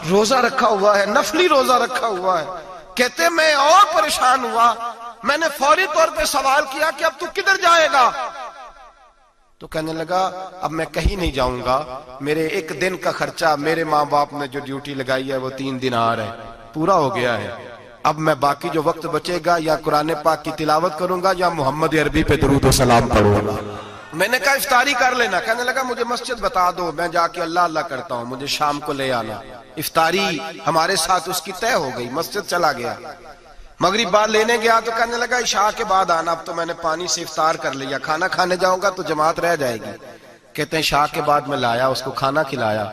روزہ رکھا ہوا ہے، نفلی روزہ رکھا ہوا ہے. کہتے میں اور پریشان ہوا، میں نے فوری طور پہ سوال کیا کہ اب تو کدھر جائے گا؟ تو کہنے لگا اب میں کہیں نہیں جاؤں گا، میرے ایک دن کا خرچہ میرے ماں باپ نے جو ڈیوٹی لگائی ہے وہ 3 دینار ہے، پورا ہو گیا ہے. اب میں باقی جو وقت بچے گا یا قرآن پاک کی تلاوت کروں گا یا محمد عربی پہ درود و سلام پڑھوں گا. میں نے کہا افطاری کر لینا. کہنے لگا مجھے مسجد بتا دو، میں جا کے اللہ اللہ کرتا ہوں، مجھے شام کو لے آنا. افطاری ہمارے ساتھ اس کی طے ہو گئی، مسجد چلا گیا. مغرب بعد لینے گیا تو کہنے لگا عشاء کے بعد آنا، اب تو میں نے پانی سے افطار کر لیا، کھانا کھانے جاؤں گا تو جماعت رہ جائے گی. کہتے ہیں عشاء کے بعد میں لایا، اس کو کھانا کھلایا.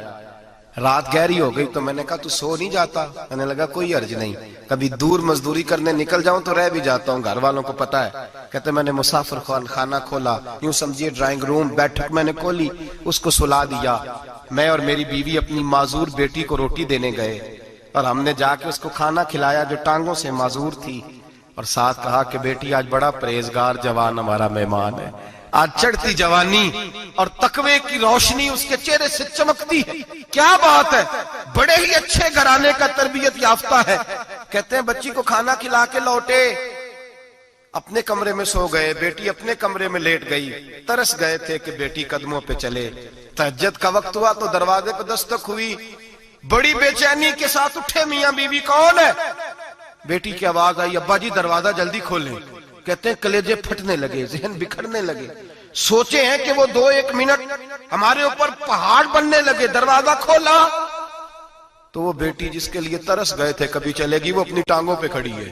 رات گہری ہو گئی تو میں نے کہا تو سو نہیں جاتا؟ کہنے لگا کوئی عرض نہیں، کبھی دور مزدوری کرنے نکل جاؤں تو رہ بھی جاتا ہوں، گھر والوں کو پتا ہے. کہتے میں نے مسافر خانہ کھولا، یوں سمجھیے ڈرائنگ روم، بیٹھک میں نے کھولی، اس کو سلا دیا. میں اور میری بیوی اپنی معذور بیٹی کو روٹی دینے گئے اور ہم نے جا کے اس کو کھانا کھلایا جو ٹانگوں سے معذور تھی، اور ساتھ کہا کہ بیٹی آج بڑا پرہیزگار جوان ہمارا مہمان ہے. آج چڑھتی جوانی اور تقوی کی روشنی اس کے چہرے سے چمکتی ہے. کیا بات ہے، بڑے ہی اچھے گھرانے کا تربیت یافتہ ہے. کہتے ہیں بچی کو کھانا کھلا کے لوٹے، اپنے کمرے میں سو گئے، بیٹی اپنے کمرے میں لیٹ گئی. ترس گئے تھے کہ بیٹی قدموں پہ چلے. تہجد کا وقت ہوا تو دروازے پہ دستک ہوئی. بڑی بے چینی کے ساتھ اٹھے میاں بیوی، کون ہے؟ بیٹی کی آواز آئی ابا جی دروازہ جلدی کھولیں. کہتے ہیں کلیجے پھٹنے لگے، ذہن بکھرنے لگے. سوچے ہیں کہ وہ 2-1 منٹ ہمارے اوپر پہاڑ بننے لگے. دروازہ کھولا تو وہ بیٹی جس کے لیے ترس گئے تھے کبھی چلے گی، وہ اپنی ٹانگوں پہ کھڑی ہے.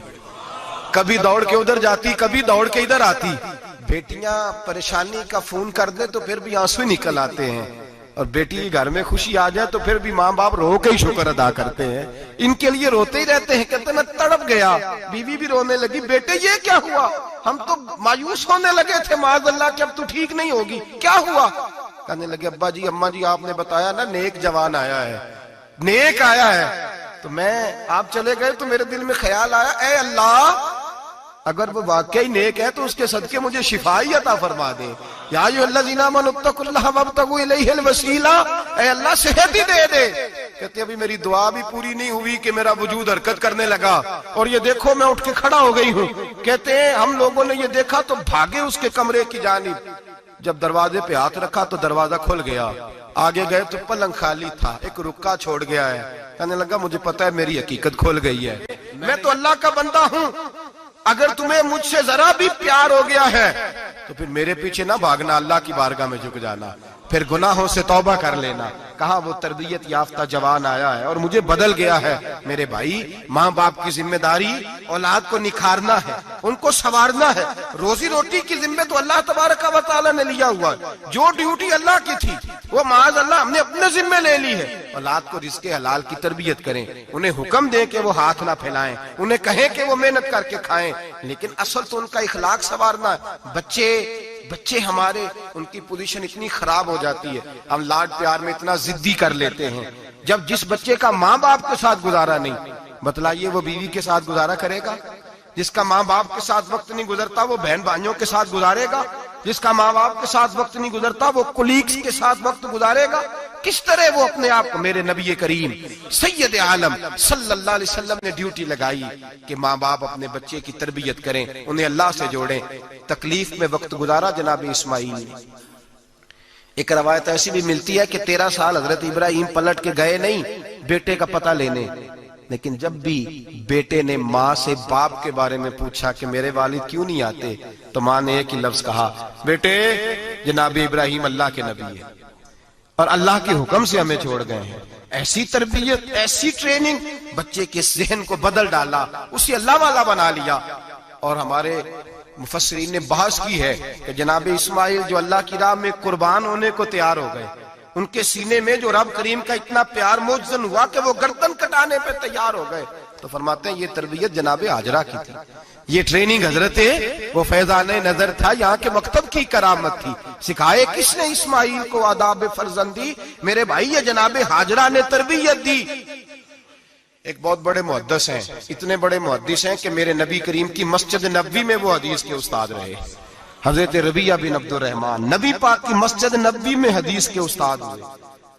کبھی دوڑ کے ادھر جاتی، کبھی دوڑ کے ادھر آتی. بیٹیاں پریشانی کا فون کر دیں تو پھر بھی آنسو نکل آتے ہیں، اور بیٹی گھر میں خوشی آ جائے تو پھر بھی ماں باپ رو کے ہی شکر ادا کرتے ہیں. ان کے لیے روتے ہی رہتے ہیں. کہتے میں تڑپ گیا. بیوی بھی رونے لگی، بیٹے یہ کیا ہوا؟ ہم تو مایوس ہونے لگے تھے معاذ اللہ کہ اب تو ٹھیک نہیں ہوگی، کیا ہوا؟ کہنے لگے ابا جی اماں جی آپ نے بتایا نا نیک جوان آیا ہے، نیک آیا ہے. تو میں آپ چلے گئے تو میرے دل میں خیال آیا اے اللہ اگر وہ واقعی نیک ہے تو اس کے صدقے مجھے شفائی عطا فرما دے. یا ایھا الذین آمنوا اتقوا اللہ وابتغوا الیہ الوسیلہ، اے اللہ صحت ہی دے دے. کہتے ابھی میری دعا بھی پوری نہیں ہوئی کہ میرا وجود حرکت کرنے لگا، اور یہ دیکھو میں اٹھ کے کھڑا ہو گئی ہوں. کہتے ہیں ہم لوگوں نے یہ دیکھا تو بھاگے اس کے کمرے کی جانب. جب دروازے پہ ہاتھ رکھا تو دروازہ کھل گیا. آگے گئے تو پلنگ خالی تھا، ایک رکا چھوڑ گیا ہے. کہنے لگا مجھے پتا ہے میری حقیقت کھل گئی ہے، میں تو اللہ کا بندہ ہوں. اگر تمہیں مجھ سے ذرا بھی پیار ہو گیا ہے تو پھر میرے پیچھے نہ بھاگنا، اللہ کی بارگاہ میں جھک جانا، پھر گناہوں سے توبہ کر لینا. کہا وہ تربیت یافتہ جوان آیا ہے اور مجھے بدل گیا ہے. میرے بھائی ماں باپ کی ذمہ داری اولاد کو نکھارنا ہے، ان کو سنوارنا ہے. روزی روٹی کی ذمہ تو اللہ تبارک و تعالی نے لیا ہوا ہے. جو ڈیوٹی اللہ کی تھی وہ معاذ اللہ ہم نے اپنے ذمہ لے لی ہے. اولاد کو رزق حلال کی تربیت کریں، انہیں حکم دیں کہ وہ ہاتھ نہ پھیلائیں، انہیں کہیں کہ وہ محنت کر کے کھائیں، لیکن اصل تو ان کا اخلاق سنوارنا ہے. بچے ہمارے ان کی پوزیشن اتنی خراب ہو جاتی ہے، ہم لاڈ پیار میں اتنا ضدی کر لیتے ہیں. جب جس بچے کا ماں باپ کے ساتھ گزارا نہیں، بتلائیے وہ بیوی کے ساتھ گزارا کرے گا؟ جس کا ماں باپ کے ساتھ وقت نہیں گزرتا وہ بہن بھائیوں کے ساتھ گزارے گا؟ جس کا ماں باپ کے ساتھ وقت نہیں گزرتا وہ کولیگز کے ساتھ وقت گزارے گا؟ کس طرح وہ اپنے آپ کو، میرے نبی کریم سید عالم صلی اللہ علیہ وسلم نے ڈیوٹی لگائی کہ ماں باپ اپنے بچے کی تربیت کریں، انہیں اللہ سے جوڑیں. تکلیف میں وقت گزارا جناب اسماعیل نے. ایک روایت ایسی بھی ملتی ہے کہ 13 سال حضرت ابراہیم پلٹ کے گئے نہیں بیٹے کا پتہ لینے، لیکن جب بھی بیٹے نے ماں سے باپ کے بارے میں پوچھا کہ میرے والد کیوں نہیں آتے تو ماں نے ایک ہی لفظ کہا، بیٹے جناب ابراہیم اللہ کے نبی ہے اور اللہ کے حکم سے ہمیں چھوڑ گئے ہیں. ایسی تربیت، ایسی ٹریننگ، بچے کے ذہن کو بدل ڈالا، اسے اللہ والا بنا لیا. اور ہمارے مفسرین نے بحث کی ہے کہ جناب اسماعیل جو اللہ کی راہ میں قربان ہونے کو تیار ہو گئے، ان کے سینے میں جو رب کریم کا اتنا پیار موجزن ہوا کہ وہ گردن کٹانے پہ تیار ہو گئے. تو فرماتے ہیں یہ تربیت جناب ہاجرہ کی تھی، یہ ٹریننگ حضرت وہ فیضان نظر تھا، یہاں کے مکتب کی کرامت تھی. سکھائے کس نے اسماعیل کو آداب فرزندی؟ میرے بھائی یہ جناب ہاجرہ نے تربیت دی. ایک بہت بڑے محدث ہیں، اتنے بڑے محدث ہیں کہ میرے نبی کریم کی مسجد نبوی میں وہ حدیث کے استاد رہے. حضرت ربیعہ بن عبد الرحمن نبی پاک کی مسجد نبوی میں حدیث کے استاد ہوئے،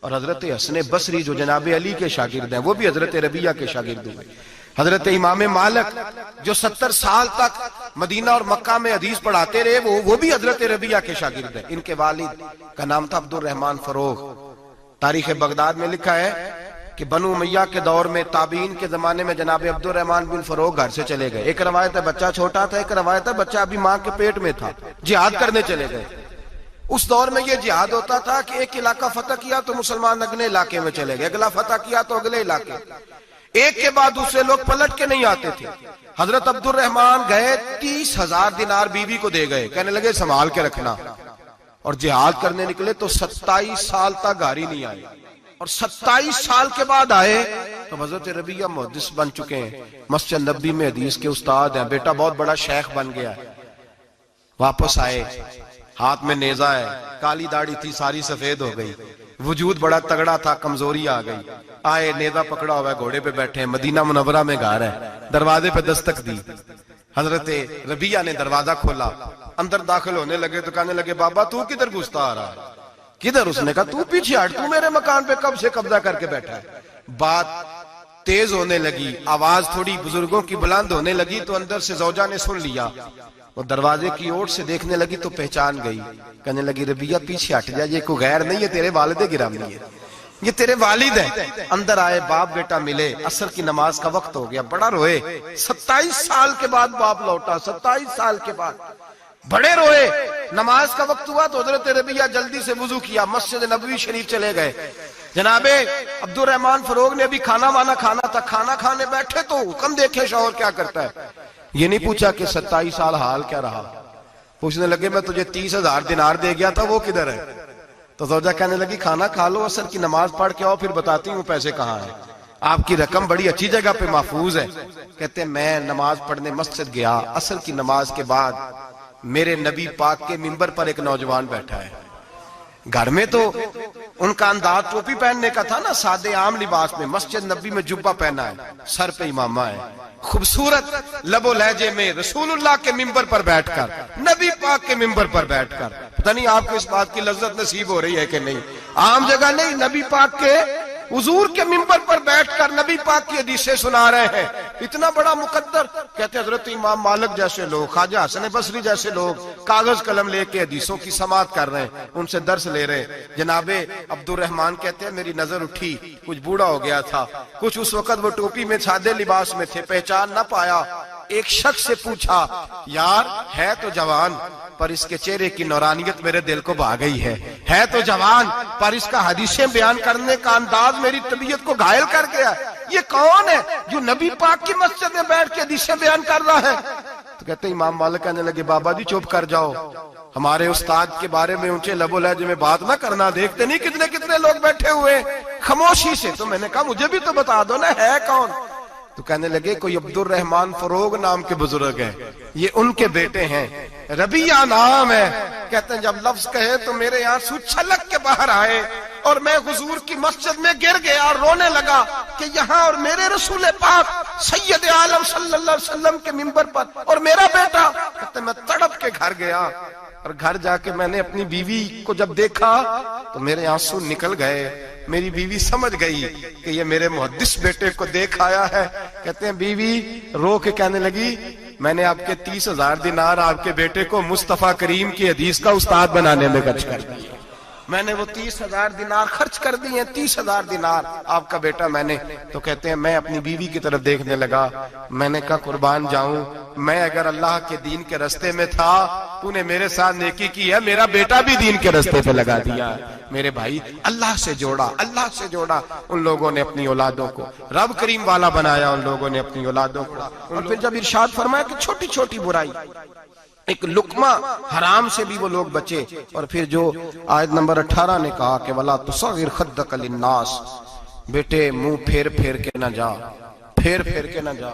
اور حضرت حسن بصری جو جناب علی کے شاگرد ہیں وہ بھی حضرت ربیہ کے شاگرد ہوئے. حضرت امام مالک جو 70 سال تک مدینہ اور مکہ میں حدیث پڑھاتے رہے وہ بھی حضرت ربیہ کے شاگرد ہیں. ان کے والد کا نام تھا عبد الرحمن فروغ. تاریخ بغداد میں لکھا ہے کہ بنو امیہ کے دور میں تابعین کے زمانے میں جناب عبد الرحمن بن فروغ گھر سے چلے گئے. ایک روایت ہے بچہ چھوٹا تھا, ایک روایت ہے بچہ ابھی ماں کے پیٹ میں تھا, جہاد کرنے چلے گئے. اس دور میں یہ جہاد ہوتا تھا کہ ایک علاقہ فتح کیا تو مسلمان اگلے علاقے میں چلے گئے, اگلا فتح کیا تو اگلے علاقے, ایک کے بعد دوسرے لوگ پلٹ کے نہیں آتے تھے. حضرت عبد الرحمن گئے 30,000 دینار بیوی کو دے گئے, کہنے لگے سنبھال کے رکھنا. اور جہاد کرنے نکلے تو 27 سال تک گھر نہیں آئے, اور 27 سال کے بعد آئے تو حضرت ربیہ محدث بن چکے ہیں, مسجد نبی میں حدیث کے استاد ہیں, بیٹا بہت بڑا شیخ بن گیا. واپس آئے, ہاتھ میں نیزہ ہے, کالی داڑھی تھی ساری سفید ہو گئی, وجود بڑا تگڑا تھا, کمزوری آ گئی. آئے, نیزہ پکڑا ہوا ہے, گھوڑے پہ بیٹھے ہیں, مدینہ منورہ میں گھر ہے, دروازے پہ دستک دی. حضرت ربیہ نے دروازہ کھولا, اندر داخل ہونے لگے تو کہنے لگے بابا تو کدھر گھستا آ رہا ہے؟ کدھر؟ اس نے کہا تو پیچھے ہٹ, تو میرے مکان پہ کب سے قبضہ کر کے بیٹھا ہے. بات تیز ہونے لگی, آواز تھوڑی بزرگوں کی بلند ہونے لگی تو اندر سے زوجہ نے سن لیا. وہ دروازے کی اوٹ سے دیکھنے لگی تو پہچان گئی, کہنے لگی ربیہ پیچھے ہٹ جا, یہ کوئی غیر نہیں ہے, تیرے والد گرامی ہے, یہ تیرے والد ہیں. اندر آئے, باپ بیٹا ملے, عصر کی نماز کا وقت ہو گیا, بڑا روئے. 27 سال کے بعد باپ لوٹا, 27 سال کے بعد بڑے روئے. نماز کا وقت ہوا تو حضرت ربیہ جلدی سے وضو کیا, مسجد نبوی شریف چلے گئے. جناب عبد الرحمن فروغ نے بھی کھانا وانا کھانا تھا, کھانا کھانے بیٹھے تو حکم دیکھے شوہر کیا کرتا ہے. یہ نہیں پوچھا کہ 27 سال حال کیا رہا, پوچھنے لگے میں تجھے 30,000 دینار دے گیا تھا, وہ کدھر ہے؟ تو زوجہ کہنے لگی کھانا کھا لو, عصر کی نماز پڑھ کے آؤ, پھر بتاتی ہوں پیسے کہاں ہیں, آپ کی رقم بڑی اچھی جگہ پہ محفوظ ہے. کہتے ہیں میں نماز پڑھنے مسجد گیا, عصر کی نماز کے بعد میرے نبی پاک کے منبر پر ایک نوجوان بیٹھا ہے. گھر میں تو ان کا انداز ٹوپی پہننے کا تھا نا, سادے عام لباس میں, مسجد نبی میں جبہ پہنا ہے, سر پہ امامہ ہے, خوبصورت لب و لہجے میں رسول اللہ کے منبر پر بیٹھ کر, نبی پاک کے منبر پر بیٹھ کر. پتہ نہیں آپ کو اس بات کی لذت نصیب ہو رہی ہے کہ نہیں, عام جگہ نہیں, نبی پاک کے حضور کے منبر پر بیٹھ کر نبی پاک کی حدیثیں سنا رہے ہیں. اتنا بڑا مقدر. کہتے حضرت امام مالک جیسے لوگ, خواجہ حسن بصری جیسے لوگ کاغذ قلم لے کے حدیثوں کی سماعت کر رہے ہیں, ان سے درس لے رہے ہیں. جناب عبد الرحمن کہتے ہیں میری نظر اٹھی, کچھ بوڑھا ہو گیا تھا, کچھ اس وقت وہ ٹوپی میں سادے لباس میں تھے, پہچان نہ پایا. ایک شخص سے پوچھا یار ہے تو جوان پر اس کے چہرے کی نورانیت میرے دل کو بھا گئی ہے تو جوان پر اس کا حدیثیں بیان کرنے کا انداز میری طبیعت کو گھائل کر گیا. یہ کون ہے جو نبی پاک کی مسجد میں بیٹھ کے حدیثیں بیان کر رہا ہے؟ تو کہتے امام مالک کہنے لگے بابا جی چپ کر جاؤ, ہمارے استاد کے بارے میں اونچے لب و لہجے میں بات نہ کرنا, دیکھتے نہیں کتنے کتنے لوگ بیٹھے ہوئے خاموشی سے. تو میں نے کہا مجھے بھی تو بتا دو نا ہے کون. تو کہنے لگے کوئی عبد الرحمن فروغ نام کے بزرگ ہیں, یہ ان کے بیٹے ہیں, ربیہ نام ہے. کہتے ہیں جب لفظ کہے تو میرے یہاں سو چھلک کے باہر آئے اور میں حضور کی مسجد میں گر گیا اور رونے لگا کہ یہاں اور میرے رسول پاک سید عالم صلی اللہ علیہ وسلم کے منبر پر اور میرا بیٹا. کہتے ہیں میں تڑپ کے گھر گیا اور گھر جا کے میں نے اپنی بیوی کو جب دیکھا تو میرے آنسو نکل گئے. میری بیوی سمجھ گئی کہ یہ میرے محدث بیٹے کو دیکھ آیا ہے. کہتے ہیں بیوی رو کے کہنے لگی میں نے آپ کے 30,000 دینار آپ کے بیٹے کو مصطفیٰ کریم کی حدیث کا استاد بنانے میں خرچ کر دیے. میں نے وہ 30,000 دینار خرچ کر دیے, 30,000 دینار آپ کا بیٹا میں نے. تو کہتے ہیں میں اپنی بیوی کی طرف دیکھنے لگا, میں نے کہا قربان جاؤں, میں اگر اللہ کے دین کے رستے میں تھا تو نے میرے ساتھ نیکی کی ہے, میرا بیٹا بھی دین کے رستے پہ لگا دیا. میرے بھائی اللہ سے جوڑا, اللہ سے جوڑا. ان لوگوں نے اپنی اولادوں کو رب کریم والا بنایا, ان لوگوں نے اپنی اولادوں کو. اور پھر جب ارشاد فرمایا کہ چھوٹی چھوٹی برائی, ایک لقمہ حرام سے بھی وہ لوگ بچے. اور پھر جو آیت نمبر 18 نے کہا کہ وَلَا تُصَغِّرْ خَدَّكَ لِلنَّاسِ, بیٹے منہ پھیر پھیر کے نہ جا, پھیر پھیر کے نہ جا.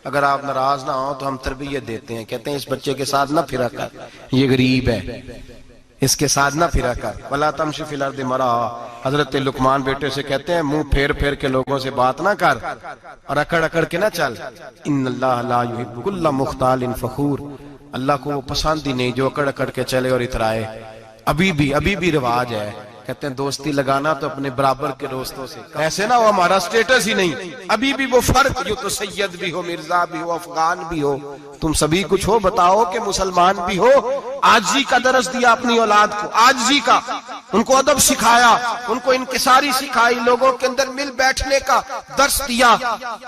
اگر آپ ناراض نہ ہوں تو ہم تربیت دیتے ہیں, کہتے ہیں اس بچے کے ساتھ نہ پھرا کر, یہ غریب ہے, اس کے ساتھ نہ پھرا کر. وَلَا تَمْشِ فِي الْأَرْضِ مَرَحًا, حضرت لقمان بیٹے سے کہتے ہیں منہ پھیر پھیر کے لوگوں سے بات نہ کر اور اکڑ اکڑ کے نہ چل. إِنَّ اللَّهَ لَا يُحِبُّ كُلَّ مُخْتَالٍ فَخُورٍ, اللہ کو وہ پسند ہی نہیں جو اکڑ اکڑ کے چلے اور اترائے. ابھی بھی رواج ہے کہتے ہیں دوستی لگانا تو اپنے برابر کے دوستوں سے، ایسے نہ وہ ہمارا سٹیٹس ہی نہیں، ابھی بھی وہ فرق جو تو سید بھی ہو، مرزا بھی ہو، افغان بھی ہو، تم سبھی کچھ ہو، بتاؤ کہ مسلمان بھی ہو۔ عاجزی کا درس دیا اپنی اولاد کو، عاجزی کا، ان کو ادب سکھایا، ان کو انکساری سکھائی، لوگوں کے اندر مل بیٹھنے کا درس دیا۔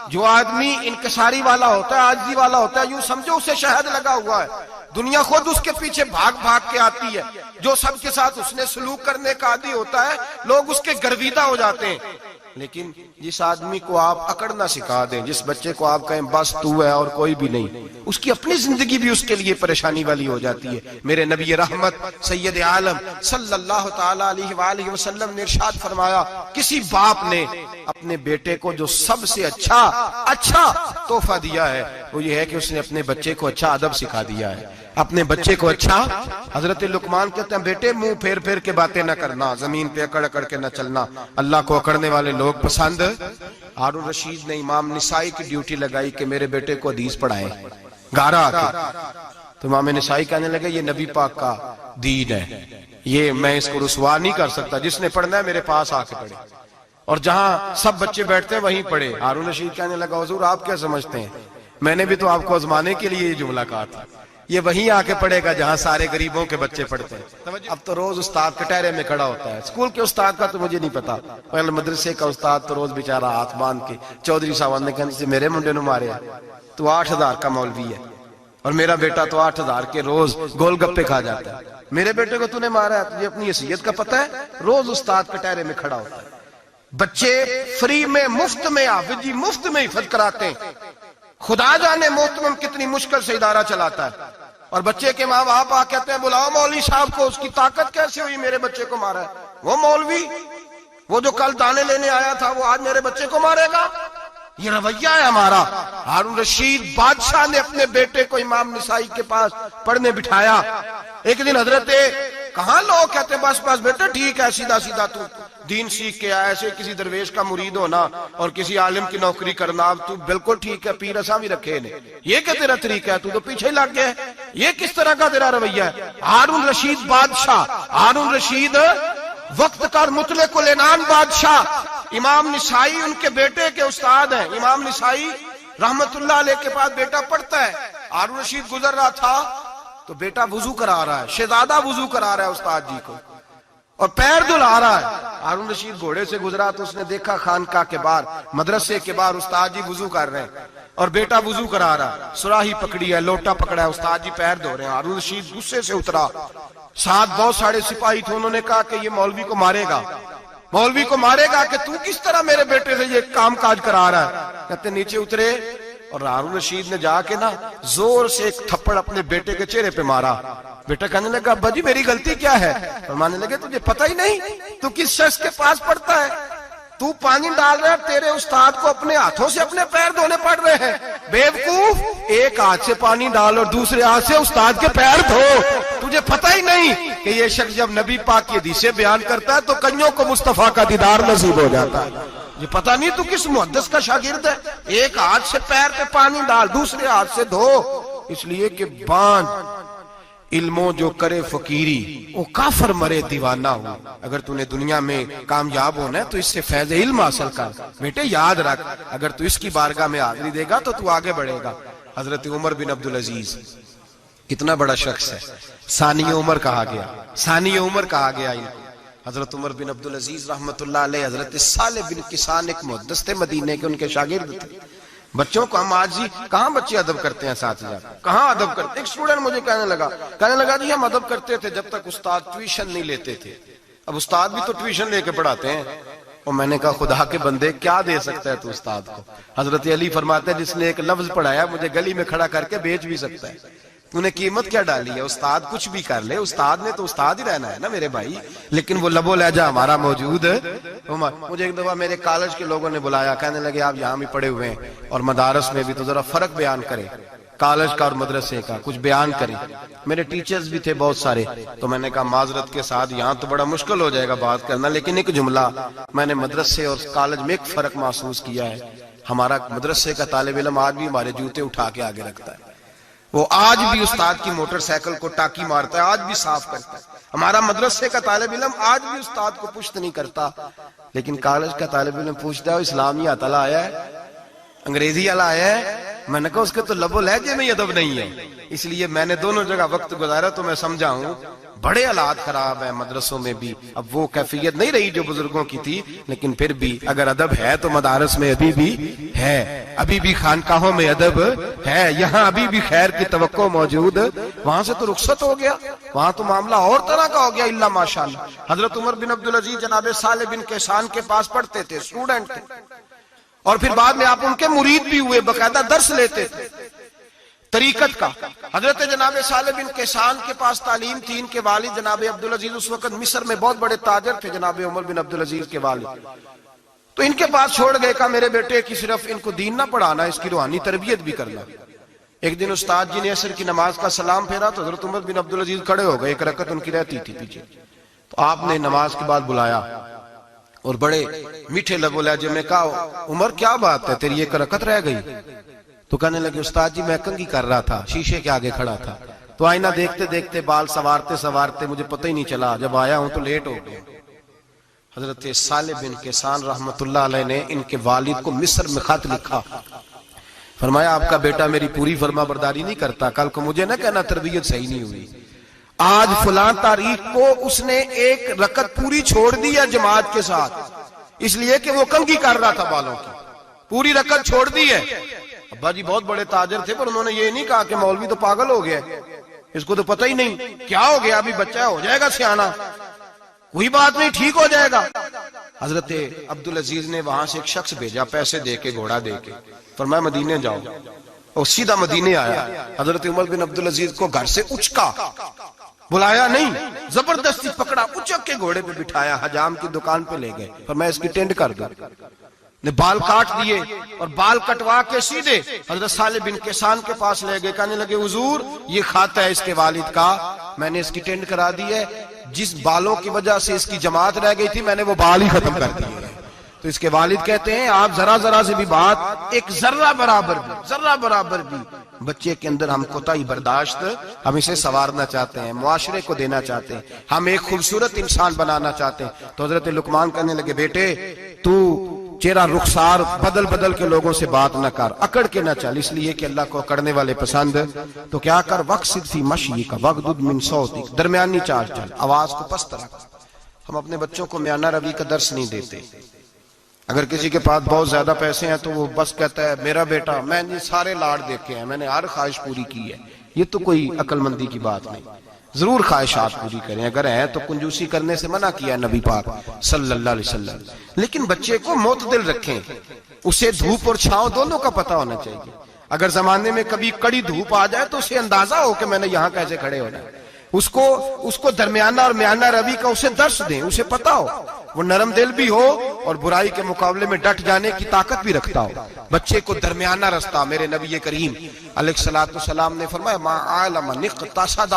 جو آدمی انکساری والا ہوتا ہے، عاجزی والا ہوتا ہے، یوں سمجھو اسے شہد لگا ہوا ہے، دنیا خود اس کے پیچھے بھاگ بھاگ کے آتی ہے۔ جو سب کے ساتھ اس نے سلوک کرنے کا عادی ہوتا ہے، لوگ اس کے گرویدہ ہو جاتے ہیں۔ لیکن جس آدمی کو آپ اکڑنا سکھا دیں، جس بچے کو آپ کہیں بس تو ہے اور کوئی بھی نہیں، اس کی اپنی زندگی بھی اس کے لیے پریشانی والی ہو جاتی ہے۔ میرے نبی رحمت سید عالم صلی اللہ تعالی علیہ وآلہ وسلم نے ارشاد فرمایا، کسی باپ نے اپنے بیٹے کو جو سب سے اچھا تحفہ دیا ہے وہ یہ ہے کہ اس نے اپنے بچے کو اچھا ادب سکھا دیا ہے، اپنے بچے کو اچھا۔ حضرت لقمان کہتے ہیں بیٹے منہ پھیر پھیر کے باتیں نہ کرنا، زمین پہ اکڑ اکڑ کے نہ چلنا، اللہ کو اکڑنے والے لوگ پسند۔ ہارون رشید نے امام نسائی کی ڈیوٹی لگائی کہ میرے بیٹے کو حدیث پڑھائیں گارا آ کے، تو امام نسائی کہنے لگے یہ نبی پاک کا دین ہے، یہ میں اس کو رسوا نہیں کر سکتا، جس نے پڑھنا ہے میرے پاس آ کے پڑھے، اور جہاں سب بچے بیٹھتے ہیں وہیں پڑھے۔ ہارون رشید کہنے لگا حضور آپ کیا سمجھتے ہیں، میں نے بھی تو آپ کو آزمانے کے لیے یہ جملہ کہا تھا، یہ وہیں آ کے پڑھے گا جہاں سارے غریبوں کے بچے پڑھتے ہیں۔ اب تو روز استاد کٹہرے میں کھڑا ہوتا ہے، اسکول کے استاد کا تو مجھے نہیں پتا، پہلے مدرسے کا استاد تو روز بیچارہ ہاتھ باندھ کے چودھری صاحب نے کہنے سے میرے منڈے نو مارے تو 8,000 کا مولوی ہے، اور میرا بیٹا تو 8,000 کے روز گول گپے کھا جاتا ہے، میرے بیٹے کو تو نے مارا ہے، تجھے اپنی حیثیت کا پتہ ہے؟ روز استاد کٹہرے میں کھڑا ہوتا ہے۔ بچے فری میں، مفت میں، حافظ جی مفت میں حفظ کراتے ہیں، خدا جانے محترم کتنی مشکل سے ادارہ چلاتا ہے، اور بچے کے ماں باپ آ کہتے ہیں بلاؤ مولوی صاحب کو، اس کی طاقت کیسے ہوئی میرے بچے کو مارا ہے؟ وہ مولوی وہ جو کل دانے لینے آیا تھا وہ آج میرے بچے کو مارے گا؟ یہ رویہ ہے ہمارا۔ ہارون رشید بادشاہ نے اپنے بیٹے کو امام نسائی کے پاس پڑھنے بٹھایا۔ ایک دن حضرت کہاں لوگ کہتے بس بس بیٹا ٹھیک ہے، سیدھا سیدھا تو دین سیکھ کے آیا، ایسے کسی درویش کا مرید ہونا اور کسی عالم کی نوکری کرنا، اب تو بالکل ٹھیک ہے، پیر ایسا بھی رکھے نے، یہ کیا تیرا طریقہ ہے، تو تو پیچھے لگ گیا، یہ کس طرح کا تیرا رویہ ہے؟ ہارون رشید بادشاہ، ہارون رشید وقت کا مطلق العنان بادشاہ، امام نسائی ان کے بیٹے کے استاد ہیں، امام نسائی رحمت اللہ علیہ کے پاس بیٹا پڑھتا ہے۔ ہارون رشید گزر رہا تھا تو بیٹا وضو کرا رہا ہے، شہزادہ وضو کرا رہا ہے استاد جی کو، اور پیر دھلا رہا ہے۔ ہارون رشید گھوڑے سے گزرا تو اس نے دیکھا خانقاہ کے باہر، مدرسے کے باہر استاد جی وضو کر رہے ہیں اور بیٹا وضو کرا رہا ہے، سراہی پکڑی ہے، لوٹا پکڑا ہے، استاد جی پیر دھو رہے ہیں۔ ہارون رشید غصے سے اترا، ساتھ بہت سارے سپاہی تھے، انہوں نے کہا کہ یہ مولوی کو مارے گا، مولوی کو مارے گا کہ تو کس طرح میرے بیٹے سے یہ کام کاج کرا رہا ہے۔ کہتے نیچے اترے اور ہارون رشید نے جا کے نا زور سے ایک تھپڑ اپنے بیٹے کے چہرے پہ مارا۔ بیٹا کہنے لگا ابا جی میری غلطی کیا ہے؟ فرمانے لگے تجھے پتہ ہی نہیں تو کس شخص کے پاس پڑھتا ہے، تو پانی ڈال رہا ہے، تیرے استاد کو اپنے ہاتھوں سے اپنے پیر دھونے پڑ رہے ہیں، بے وقوف، ایک ہاتھ سے پانی ڈال اور دوسرے ہاتھ سے استاد کے پیر دھو، تجھے پتہ ہی نہیں کہ یہ شخص جب نبی پاک کی حدیثیں بیان کرتا ہے تو کئیوں کو مصطفیٰ کا دیدار نصیب ہو جاتا ہے۔ یہ پتہ نہیں تو کس محدث کا شاگرد ہے، ایک ہاتھ سے پیر پہ پانی ڈال، دوسرے ہاتھ سے دھو، اس لیے کہ باندھ علموں جو کرے فقیری وہ کافر مرے دیوانہ ہو۔ اگر تو نے دنیا میں کامیاب ہونا ہے تو اس سے فیض علم حاصل کر، بیٹے یاد رکھ، اگر تو اس کی بارگاہ میں حاضری دے گا تو تو آگے بڑھے گا۔ حضرت عمر بن عبدالعزیز کتنا بڑا شخص ہے، ثانی عمر کہا گیا، ثانی عمر کہا گیا ان کو۔ حضرت عمر بن عبدالعزیز رحمت اللہ علیہ، حضرت صالح بن کسان ایک محدث تھے مدینے کے، ان کے شاگرد تھے۔ بچوں کو ہم آج ہی کہاں بچے ادب کرتے ہیں، ساتھ کہاں ادب کرتے؟ ایک اسٹوڈنٹ مجھے کہنے لگا جی ہم ادب کرتے تھے جب تک استاد ٹیوشن نہیں لیتے تھے، اب استاد بھی تو ٹیوشن لے کے پڑھاتے ہیں۔ اور میں نے کہا خدا کے بندے کیا دے سکتا ہے تو استاد کو؟ حضرت علی فرماتے ہیں جس نے ایک لفظ پڑھایا مجھے گلی میں کھڑا کر کے بیچ بھی سکتا ہے، تو نے قیمت کیا ڈالی ہے؟ استاد کچھ بھی کر لے، استاد نے تو استاد ہی رہنا ہے نا میرے بھائی، لیکن وہ لب و لہجہ ہمارا موجود ہے۔ مجھے ایک دفعہ میرے کالج کے لوگوں نے بلایا، کہنے لگے آپ یہاں بھی پڑھے ہوئے ہیں اور مدارس میں بھی، تو ذرا فرق بیان کریں کالج کا اور مدرسے کا، کچھ بیان کریں۔ میرے ٹیچرز بھی تھے بہت سارے، تو میں نے کہا معذرت کے ساتھ یہاں تو بڑا مشکل ہو جائے گا بات کرنا، لیکن ایک جملہ میں نے مدرسے اور کالج میں ایک فرق محسوس کیا ہے۔ ہمارا مدرسے کا طالب علم آج بھی ہمارے جوتے اٹھا کے آگے رکھتا ہے، وہ آج بھی استاد کی موٹر سائیکل کو ٹاکی مارتا ہے، آج بھی صاف کرتا ہے۔ ہمارا مدرسے کا طالب علم آج بھی استاد کو پشت نہیں کرتا، لیکن کالج کا طالب علم پوچھتا ہے اسلامی آتلا آیا ہے، انگریزی والا آیا ہے؟ میں نے کہا اس کے تو لب و لہجے میں ادب نہیں ہے۔ اس لیے میں نے دونوں جگہ وقت گزارا تو میں سمجھا ہوں بڑے حالات خراب ہیں مدرسوں میں بھی۔ اب وہ کیفیت نہیں رہی جو بزرگوں کی تھی، لیکن پھر بھی اگر ادب ہے تو مدارس میں ابھی بھی ہے، ابھی بھی خانقاہوں میں ادب ہے، یہاں ابھی بھی خیر کی توقع موجود۔ وہاں سے تو رخصت ہو گیا، وہاں تو معاملہ اور طرح کا ہو گیا الا ماشاءاللہ۔ حضرت عمر بن عبدالعزیز جناب صالح بن کیسان کے پاس پڑھتے تھے، اسٹوڈنٹ تھے، اور پھر بعد میں آپ ان کے مرید بھی ہوئے، باقاعدہ درس لیتے تھے طریقت کا۔ حضرت جناب صالح بن کیسان کے پاس تعلیم تھی، ان کے والد جناب عبدالعزیز اس وقت مصر میں بہت بڑے تاجر تھے، جناب عمر بن عبدالعزیز کے والد، تو ان کے پاس چھوڑ گئے، کہا میرے بیٹے کی صرف ان کو دین نہ پڑھانا، اس کی روحانی تربیت بھی کرنا۔ ایک دن استاد جی نے عصر کی نماز کا سلام پھیرا تو حضرت عمر بن عبدالعزیز کھڑے ہو گئے، ایک رکعت ان کی رہتی تھی پیچھے، تو آپ نے نماز کے بعد بلایا اور بڑے میٹھے لب و لہجے میں کہا عمر کیا بات ہے تیری ایک رکعت رہ گئی؟ تو کہنے لگے استاد جی میں کنگھی کر رہا تھا، شیشے کے آگے کھڑا تھا، تو آئینہ دیکھتے دیکھتے بال سوارتے سوارتے مجھے پتہ ہی نہیں چلا، جب آیا ہوں تو لیٹ ہو گیا۔ حضرت صالح بن کیسان رحمت اللہ علیہ نے ان کے والد کو مصر میں خط لکھا، فرمایا آپ کا بیٹا میری پوری فرما برداری نہیں کرتا، کل کو مجھے نہ کہنا تربیت صحیح نہیں ہوئی۔ آج فلاں تاریخ کو اس نے ایک رکعت پوری چھوڑ دی ہے جماعت کے ساتھ، اس لیے کہ وہ کنگھی کر رہا تھا بالوں کی، پوری رکعت چھوڑ دی ہے۔ ابا جی بہت بڑے تاجر تھے، پر انہوں نے یہ نہیں کہا کہ مولوی تو پاگل ہو گیا، اس کو تو پتہ ہی نہیں کیا ہو گیا، ابھی بچہ ہو جائے گا سیانا، کوئی بات نہیں ٹھیک ہو جائے گا۔ حضرت عبدالعزیز نے وہاں سے ایک شخص بھیجا پیسے دے کے، گھوڑا دے کے، فرمایا مدینے جاؤ، اور سیدھا مدینے آیا۔ حضرت عمر بن عبدالعزیز کو گھر سے اچکا، بلایا نہیں، زبردستی پکڑا، اچک کے گھوڑے پہ بٹھایا، حجام کی دکان پہ لے گئے، فرمایا اس کی ٹینڈ کر دو، نے بال کاٹ دیے اور بال کٹوا کے سیدھے حضرت صالح بن کیسان کے پاس لے گئے، کہنے لگے حضور یہ کھاتا ہے اس کے والد کا، میں نے اس کی ٹینڈ کرا دی ہے، جس بالوں کی وجہ سے اس کی جماعت رہ گئی تھی میں نے وہ بال ہی ختم کر دیے۔ تو اس کے والد کہتے ہیں آپ ذرا ذرا سے بھی بات، ایک ذرہ برابر بھی بچے کے اندر ہم کوتاہی برداشت، ہم اسے سنوارنا چاہتے ہیں، معاشرے کو دینا چاہتے ہیں، ہم ایک خوبصورت انسان بنانا چاہتے ہیں۔ تو حضرت لقمان کہنے لگے بیٹے تو چہرہ رخسار بدل بدل کے لوگوں سے بات نہ کر، اکڑ کے نہ چل، اس لیے کہ اللہ کو اکڑنے والے پسند، تو کیا کر وقصد فی مشیک وغضض من صوتک، درمیانی چال چل، آواز کو پست رکھ۔ ہم اپنے بچوں کو میانہ روی کا درس نہیں دیتے۔ اگر کسی کے پاس بہت زیادہ پیسے ہیں تو وہ بس کہتا ہے میرا بیٹا، میں نے سارے لاڑ دیکھے ہیں، میں نے ہر خواہش پوری کی ہے، یہ تو کوئی عقل مندی کی بات نہیں۔ ضرور خواہشات پوری کریں، اگر ہیں تو کنجوسی کرنے سے منع کیا ہے نبی پاک صلی اللہ علیہ وسلم، لیکن بچے کو معتدل رکھیں، اسے دھوپ اور چھاؤں دونوں کا پتہ ہونا چاہیے۔ اگر زمانے میں کبھی کڑی دھوپ آ جائے تو اسے اندازہ ہو کہ میں نے یہاں کیسے کھڑے ہونا ہے، اس کو درمیانہ اور میانہ روی کا اسے درس دیں، اسے پتہ ہو، وہ نرم دل بھی ہو اور برائی کے مقابلے میں ڈٹ جانے کی طاقت بھی رکھتا ہو۔ بچے کو درمیانہ رستہ، میرے نبی کریم علیہ الصلوۃ والسلام نے فرمایا ما عالم نقتصد،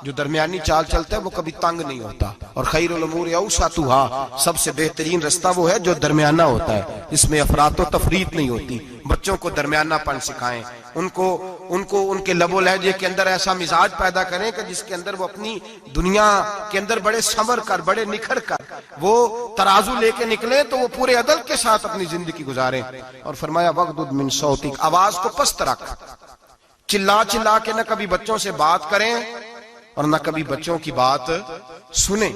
جو درمیانی چال چلتا ہے وہ کبھی تنگ نہیں ہوتا، اور خیر الامور اوسطها، سب سے بہترین رستہ وہ ہے جو درمیانہ ہوتا ہے، اس میں افراط و تفریط نہیں ہوتی۔ بچوں کو درمیانہ پن سکھائیں، ان کو ان کے لب و لہجے کے اندر ایسا مزاج پیدا کریں کہ جس کے اندر وہ اپنی دنیا کے اندر بڑے سنور کر، بڑے نکھر کر وہ ترازو لے کے نکلیں تو وہ پورے عدل کے ساتھ اپنی زندگی گزاریں۔ اور فرمایا وغضض من صوتک، آواز کو پست رکھ، چلا چلا کے نہ کبھی بچوں سے بات کریں اور نہ کبھی بچوں کی بات سنیں۔